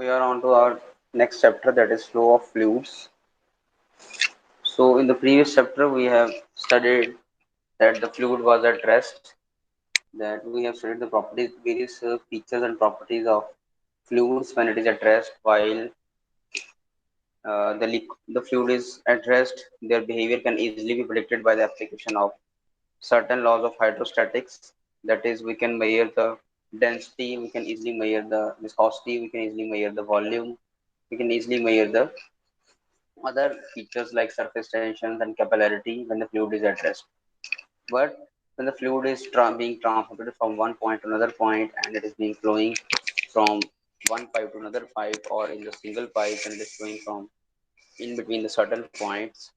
we are on to our next chapter, that is flow of fluids. So in the previous chapter we have studied that the fluid was at rest, that we have studied the properties, various features and properties of fluids when it is at rest, while the fluid is at rest, their behavior can easily be predicted by the application of certain laws of hydrostatics. That is, we can measure the density, we can easily measure the viscosity, we can easily measure the volume, we can easily measure the other features like surface tensions and capillarity when the fluid is at rest. But when the fluid is being transported from one point to another point and it is being flowing from one pipe to another pipe, or in the single pipe and it is flowing from in between the certain points,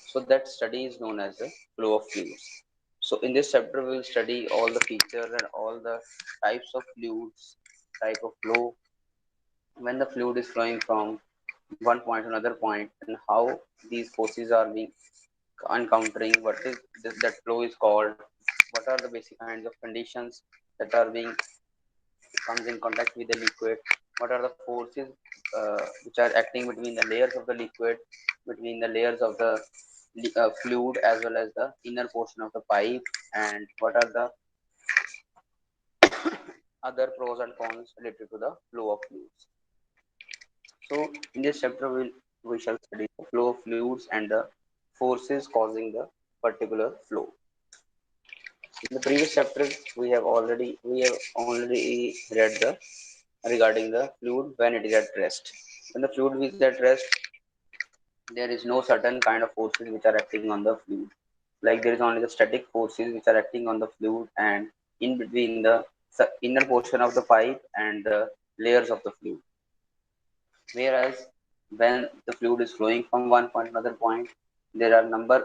so that study is known as the flow of fluids. So in this chapter we will study all the features and all the types of fluids, type of flow when the fluid is flowing from one point to another point, and how these forces are being encountering, what is that flow is called, what are the basic kinds of conditions that are being comes in contact with the liquid, what are the forces which are acting between the layers of the liquid, between the layers of the fluid as well as the inner portion of the pipe, and what are the other pros and cons related to the flow of fluids. So in this chapter we shall study the flow of fluids and the forces causing the particular flow. In the previous chapter we have already read the regarding the fluid when it is at rest. When the fluid is at rest, there is no certain kind of forces which are acting on the fluid. Like there is only the static forces which are acting on the fluid and in between the inner portion of the pipe and the layers of the fluid. Whereas when the fluid is flowing from one point to another point, there are number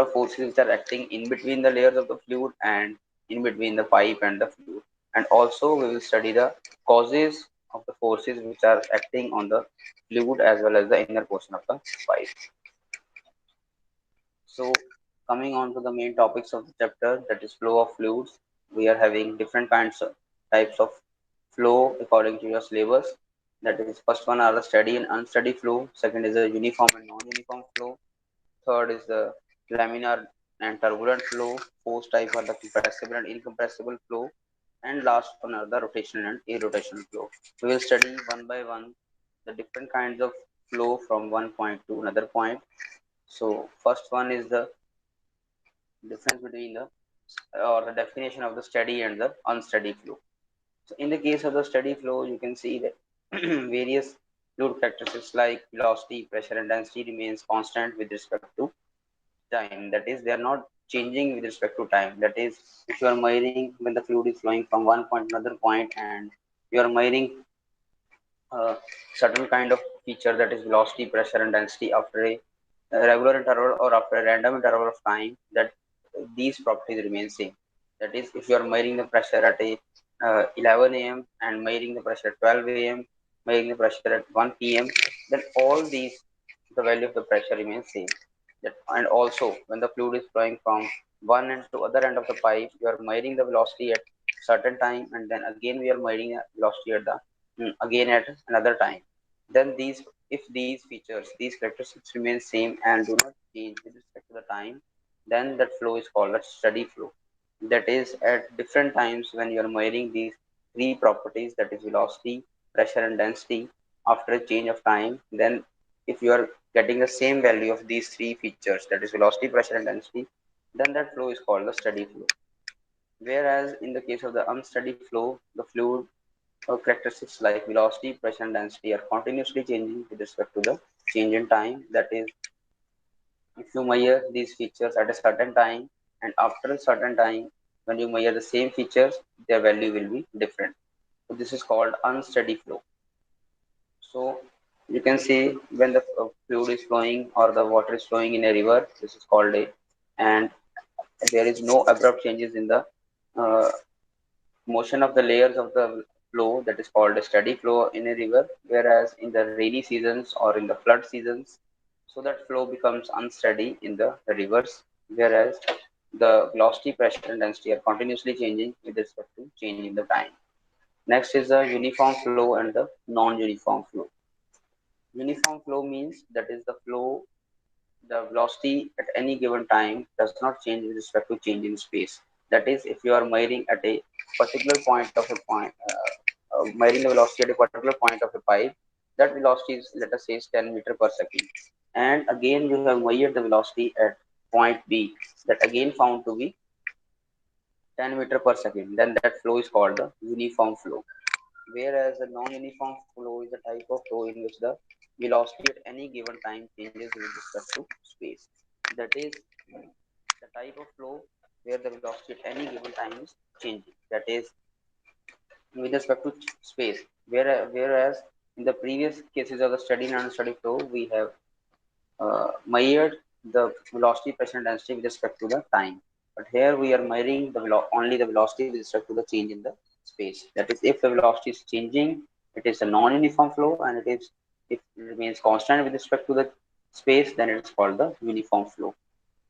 of forces which are acting in between the layers of the fluid and in between the pipe and the fluid. And also we will study the causes of the forces which are acting on the fluid as well as the inner portion of the pipe. So coming on to the main topics of the chapter, that is flow of fluids, we are having different kinds of types of flow according to your syllabus. That is, first one are the steady and unsteady flow. Second is the uniform and non-uniform flow. Third is the laminar and turbulent flow. Fourth type are the compressible and incompressible flow. And last one are the rotational and irrotational flow. We will study one by one the different kinds of flow from one point to another point. So first one is the difference between the or the definition of the steady and the unsteady flow. So in the case of the steady flow, you can see that various fluid characteristics like velocity, pressure, and density remains constant with respect to time. That is, they are not changing with respect to time. That is, if you are measuring when the fluid is flowing from one point to another point, and you are measuring certain kind of feature, that is velocity, pressure, and density after a regular interval or after a random interval of time, that these properties remain same. That is, if you are measuring the pressure at a 11 a.m. and measuring the pressure at 12 a.m., measuring the pressure at 1 p.m., then all these, the value of the pressure remains same. That, and also when the fluid is flowing from one end to other end of the pipe, you are measuring the velocity at certain time, and then again we are measuring the velocity at the again at another time. Then these, if these features, these characteristics remain same and do not change with respect to the time, then that flow is called a steady flow. That is, at different times when you are measuring these three properties, that is velocity, pressure, and density, after a change of time, then if you are getting the same value of these three features, that is velocity, pressure, and density, then that flow is called the steady flow. Whereas in the case of the unsteady flow, the fluid characteristics like velocity, pressure, and density are continuously changing with respect to the change in time. That is, if you measure these features at a certain time and after a certain time, when you measure the same features, their value will be different. So this is called unsteady flow. So you can see when the fluid is flowing or the water is flowing in a river, this is called a, and there is no abrupt changes in the uh, motion of the layers of the flow, that is called a steady flow in a river. Whereas in the rainy seasons or in the flood seasons, so that flow becomes unsteady in the rivers, whereas the velocity, pressure, and density are continuously changing with respect to change in the time. Next is the uniform flow and the non-uniform flow. Uniform flow means that is the flow, the velocity at any given time does not change with respect to change in space. That is, if you are measuring at a particular point of a point, measuring the velocity at a particular point of a pipe, that velocity is, let us say, is 10 meter per second. And again, you have measured the velocity at point B, that again found to be 10 meter per second. Then that flow is called the uniform flow. Whereas a non-uniform flow is a type of flow in which the velocity at any given time changes with respect to space. That is the type of flow where the velocity at any given time is changing. That is with respect to space. Whereas in the previous cases of the steady and unsteady flow, we have measured the velocity, pressure, and density with respect to the time. But here we are measuring the only the velocity with respect to the change in the space. That is, if the velocity is changing, it is a non-uniform flow, and it remains constant with respect to the space, then it is called the uniform flow.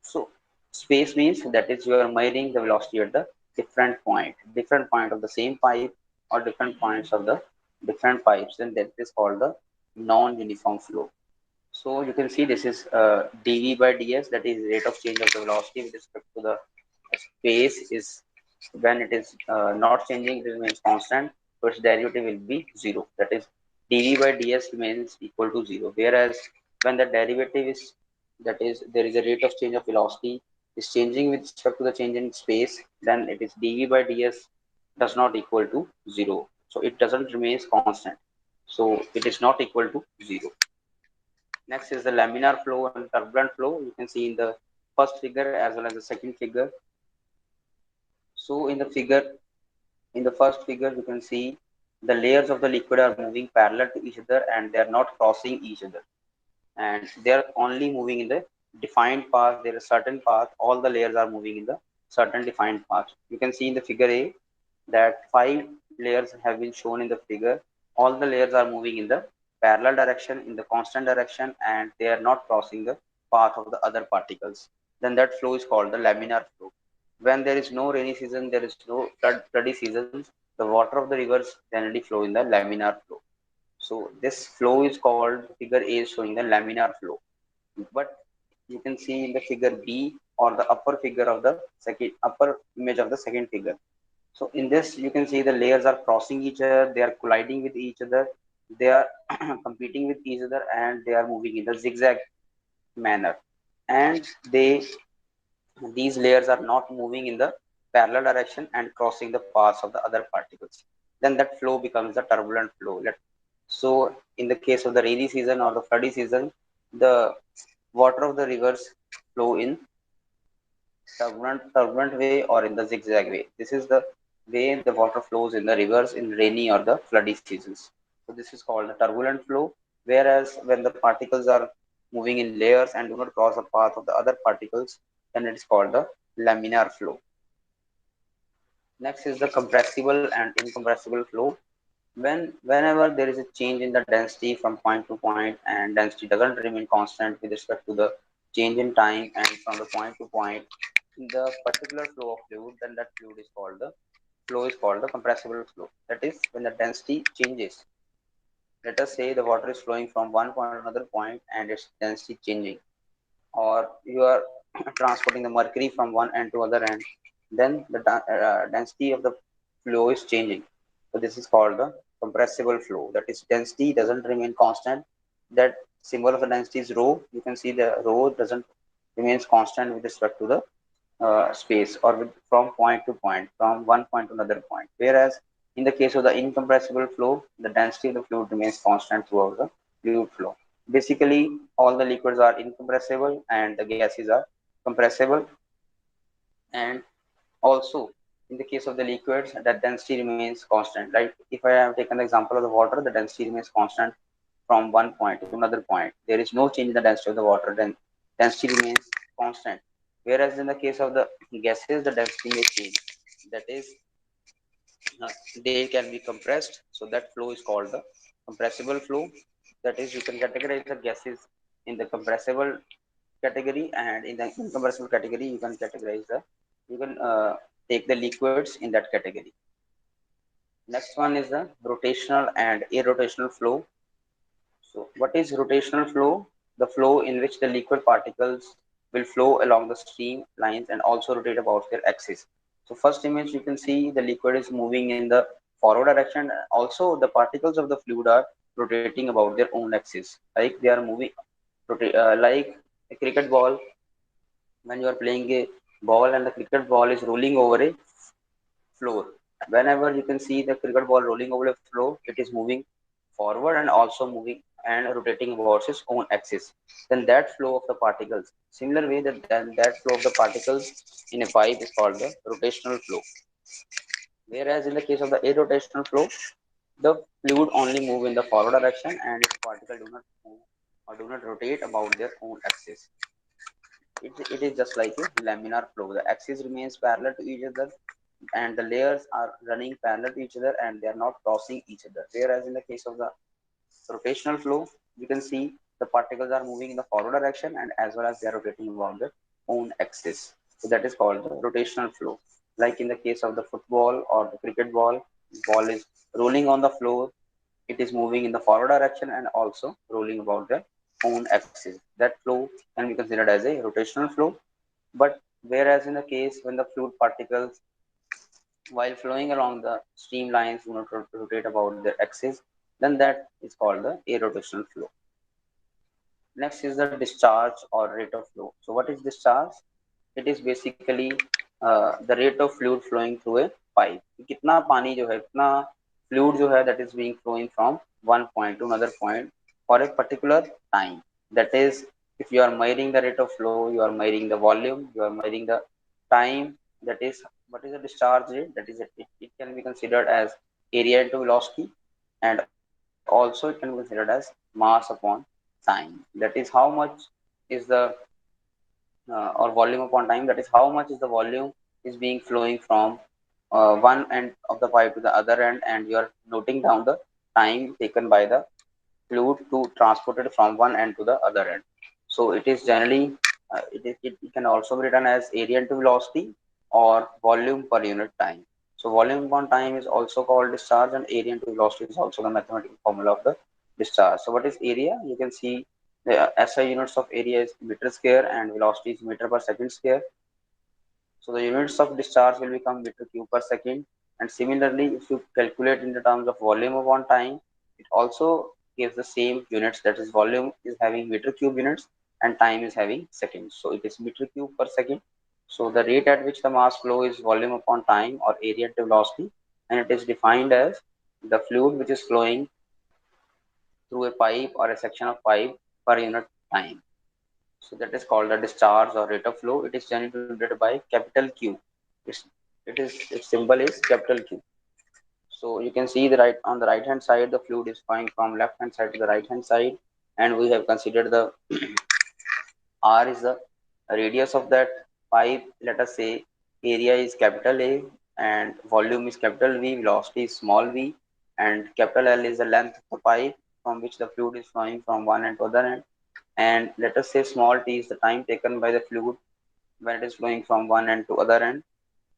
So space means that is you are measuring the velocity at the different point of the same pipe or different points of the different pipes, and that is called the non-uniform flow. So you can see this is dv by ds, that is rate of change of the velocity with respect to the space is when it is not changing, it remains constant, so its derivative will be 0. That is dv by ds remains equal to 0. Whereas when the derivative is, that is there is a rate of change of velocity is changing with respect to the change in space, then it is dv by ds does not equal to 0. So it doesn't remains constant. So it is not equal to 0. Next is the laminar flow and turbulent flow. You can see in the first figure as well as the second figure. So in the first figure, you can see the layers of the liquid are moving parallel to each other and they are not crossing each other. And they are only moving in the defined path. There is a certain path. All the layers are moving in the certain defined path. You can see in the figure A that 5 layers have been shown in the figure. All the layers are moving in the parallel direction, in the constant direction, and they are not crossing the path of the other particles. Then that flow is called the laminar flow. When there is no rainy season, there is no floody seasons, the water of the rivers generally flow in the laminar flow. So this flow is called, figure A is showing the laminar flow. But you can see in the figure B or the upper figure of the second upper image of the second figure. So in this, you can see the layers are crossing each other, they are colliding with each other, they are competing with each other, and they are moving in the zigzag manner. And these layers are not moving in the parallel direction and crossing the paths of the other particles. Then that flow becomes the turbulent flow. So in the case of the rainy season or the floody season, the water of the rivers flow in turbulent way or in the zigzag way. This is the way the water flows in the rivers in rainy or the floody seasons. So this is called the turbulent flow. Whereas when the particles are moving in layers and do not cross the path of the other particles, then it is called the laminar flow. Next is the compressible and incompressible flow. Whenever there is a change in the density from point to point and density doesn't remain constant with respect to the change in time and from the point to point in the particular flow of fluid, then that fluid is called the flow is called the compressible flow. That is when the density changes. Let us say the water is flowing from one point to another point and its density changing, or you are transporting the mercury from one end to other end, then the density of the flow is changing. So this is called the compressible flow. That is, density doesn't remain constant. That symbol of the density is rho. You can see the rho doesn't remains constant with respect to the space or from point to point, from one point to another point. Whereas in the case of the incompressible flow, the density of the fluid remains constant throughout the fluid flow. Basically, all the liquids are incompressible and the gases are compressible. And also, in the case of the liquids, the density remains constant. Like if I have taken the example of the water, the density remains constant from one point to another point. There is no change in the density of the water, then density remains constant. Whereas in the case of the gases, the density may change. That is, uh, they can be compressed. So that flow is called the compressible flow. That is, you can categorize the gases in the compressible category, and in the incompressible category, you can take the liquids in that category. Next one is the rotational and irrotational flow. So, what is rotational flow? The flow in which the liquid particles will flow along the stream lines and also rotate about their axis. So, first image you can see the liquid is moving in the forward direction. Also, the particles of the fluid are rotating about their own axis, like they are moving, like a cricket ball. When you are playing a ball and the cricket ball is rolling over a floor. Whenever you can see the cricket ball rolling over the floor, it is moving forward and also moving and rotating about its own axis. Then that flow of the particles, similar way that then that flow of the particles in a pipe is called the rotational flow. Whereas in the case of the irrotational flow, the fluid only move in the forward direction and its particles do not move or do not rotate about their own axis. It is just like a laminar flow. The axis remains parallel to each other and the layers are running parallel to each other and they are not crossing each other. Whereas in the case of the rotational flow, you can see the particles are moving in the forward direction and as well as they are rotating around their own axis. So that is called the rotational flow. Like in the case of the football or the cricket ball, ball is rolling on the floor, it is moving in the forward direction and also rolling about their own axis. That flow can be considered as a rotational flow. But whereas in the case when the fluid particles while flowing along the streamlines do not rotate about their axis, then that is called the irrotational flow. Next is the discharge or rate of flow. So what is discharge? It is basically the rate of fluid flowing through a pipe. कितना पानी जो है, कितना fluid जो है that is being flowing from one point to another point for a particular time. That is, if you are measuring the rate of flow, you are measuring the volume, you are measuring the time. That is, what is the discharge rate? That is, it can be considered as area into velocity, and also it can be considered as mass upon time. That is how much is the or volume upon time, that is how much is the volume is being flowing from one end of the pipe to the other end, and you are noting down the time taken by the fluid to transport it from one end to the other end. So it is generally it can also be written as area into velocity or volume per unit time. So volume upon time is also called discharge, and area into velocity is also the mathematical formula of the discharge. So what is area? You can see the SI units of area is meter square and velocity is meter per second square. So the units of discharge will become meter cube per second. And similarly, if you calculate in the terms of volume upon time, it also gives the same units. That is, volume is having meter cube units and time is having seconds. So it is meter cube per second. So the rate at which the mass flow is volume upon time or area to velocity, and it is defined as the fluid which is flowing through a pipe or a section of pipe per unit time. So that is called the discharge or rate of flow. It is generated by capital Q. It's, its symbol is capital Q. So you can see the right on the right hand side the fluid is flowing from left hand side to the right hand side, and we have considered the R is the radius of that pipe. Let us say area is capital A and volume is capital V, velocity is small v, and capital L is the length of the pipe from which the fluid is flowing from one end to other end, and let us say small t is the time taken by the fluid when it is flowing from one end to other end.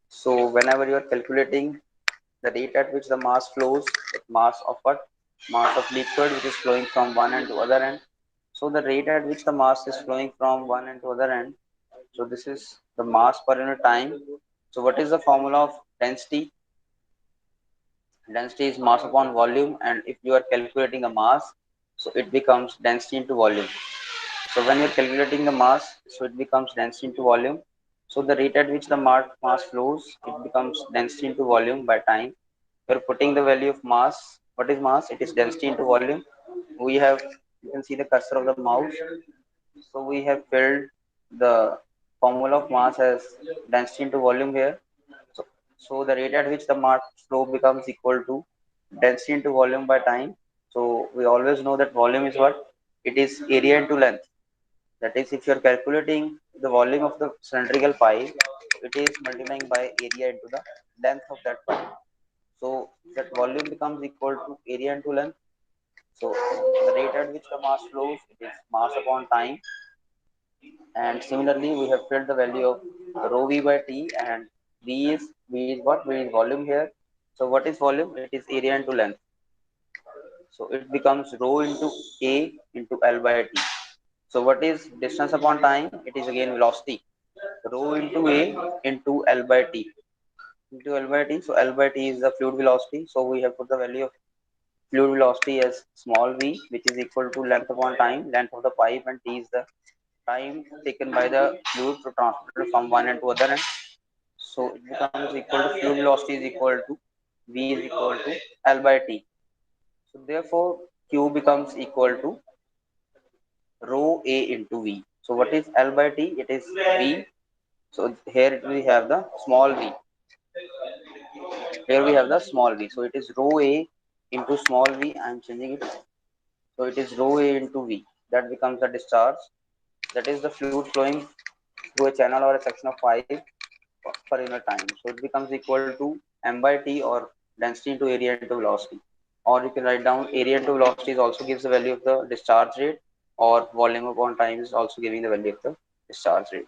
So whenever you are calculating the rate at which the mass flows, mass of what? Mass of liquid which is flowing from one end to other end. So the rate at which the mass is flowing from one end to other end. So this is the mass per unit time. So what is the formula of density? Density is mass upon volume, and if you are calculating a mass, so it becomes density into volume. So when you're calculating the mass, so it becomes density into volume. So the rate at which the mass flows, it becomes density into volume by time. We're putting the value of mass. What is mass? It is density into volume. We have, you can see the cursor of the mouse. So we have filled the formula of mass as density into volume here. So, so the rate at which the mass flow becomes equal to density into volume by time. So we always know that volume is what? It is area into length. That is, if you are calculating the volume of the cylindrical pipe, it is multiplying by area into the length of that pipe. So that volume becomes equal to area into length. So the rate at which the mass flows, it is mass upon time. And similarly, we have filled the value of rho v by t, and v is what? V is volume here. So what is volume? It is area into length. So it becomes rho into A into L by T. So what is distance upon time? It is again velocity. Rho into A into L by T into L by T. So L by T is the fluid velocity. So we have put the value of fluid velocity as small v, which is equal to length upon time, length of the pipe, and T is the time taken by the fluid to transport it from one end to other end. So it becomes equal to fluid velocity is equal to v is equal to L by T. So therefore Q becomes equal to rho A into V. So what is L by T? It is V. So here we have the small v. Here we have the small v. So it is rho A into small v. I am changing it. So it is rho A into V. That becomes the discharge. That is the fluid flowing through a channel or a section of pipe per unit time. So it becomes equal to m by t, or density into area into velocity. Or you can write down area into velocity is also gives the value of the discharge rate, or volume upon time is also giving the value of the discharge rate.